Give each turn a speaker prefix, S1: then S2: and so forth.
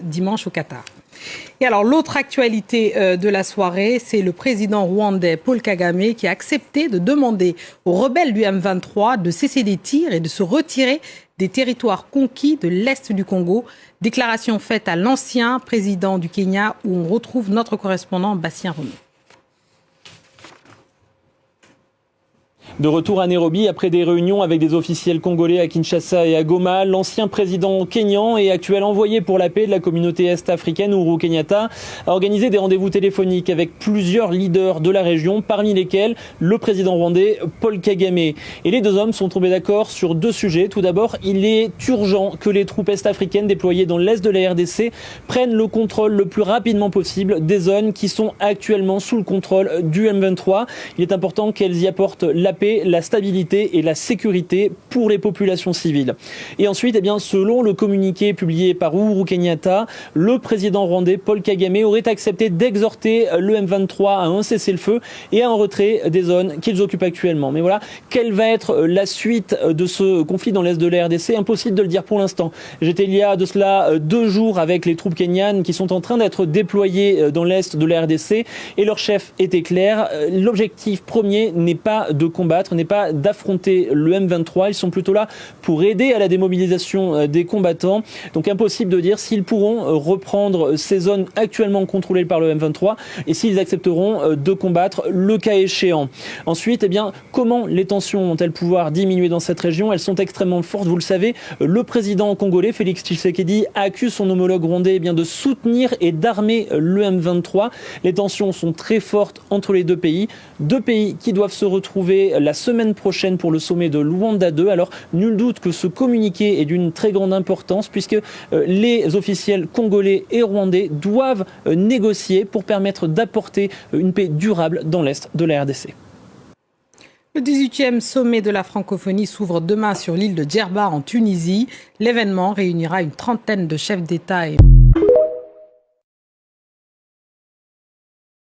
S1: dimanche au Qatar. Et alors l'autre actualité de la soirée, c'est le président rwandais Paul Kagame qui a accepté de demander aux rebelles du M23 de cesser les tirs et de se retirer des territoires conquis de l'Est du Congo. Déclaration faite à l'ancien président du Kenya où on retrouve notre correspondant Bastien Renaud.
S2: De retour à Nairobi, après des réunions avec des officiels congolais à Kinshasa et à Goma, l'ancien président kényan et actuel envoyé pour la paix de la communauté est-africaine, Uhuru Kenyatta, a organisé des rendez-vous téléphoniques avec plusieurs leaders de la région, parmi lesquels le président rwandais Paul Kagame. Et les deux hommes sont tombés d'accord sur deux sujets. Tout d'abord, il est urgent que les troupes est-africaines déployées dans l'est de la RDC prennent le contrôle le plus rapidement possible des zones qui sont actuellement sous le contrôle du M23. Il est important qu'elles y apportent la paix, la stabilité et la sécurité pour les populations civiles. Et ensuite, selon le communiqué publié par Uhuru Kenyatta, le président rwandais Paul Kagame aurait accepté d'exhorter le M23 à un cessez-le-feu et à un retrait des zones qu'ils occupent actuellement. Mais voilà, quelle va être la suite de ce conflit dans l'est de la RDC? Impossible de le dire pour l'instant. J'étais il y a de cela 2 jours avec les troupes kenyanes qui sont en train d'être déployées dans l'est de la RDC et leur chef était clair. L'objectif premier n'est pas de combattre, n'est pas d'affronter le M23. Ils sont plutôt là pour aider à la démobilisation des combattants. Donc impossible de dire s'ils pourront reprendre ces zones actuellement contrôlées par le M23 et s'ils accepteront de combattre le cas échéant. Ensuite, comment les tensions vont-elles pouvoir diminuer dans cette région? Elles sont extrêmement fortes, vous le savez. Le président congolais, Félix Tshisekedi, accuse son homologue rwandais de soutenir et d'armer le M23. Les tensions sont très fortes entre les deux pays qui doivent se retrouver la semaine prochaine pour le sommet de Luanda 2. Alors, nul doute que ce communiqué est d'une très grande importance puisque les officiels congolais et rwandais doivent négocier pour permettre d'apporter une paix durable dans l'est de la RDC.
S1: Le 18e sommet de la francophonie s'ouvre demain sur l'île de Djerba en Tunisie. L'événement réunira une trentaine de chefs d'État et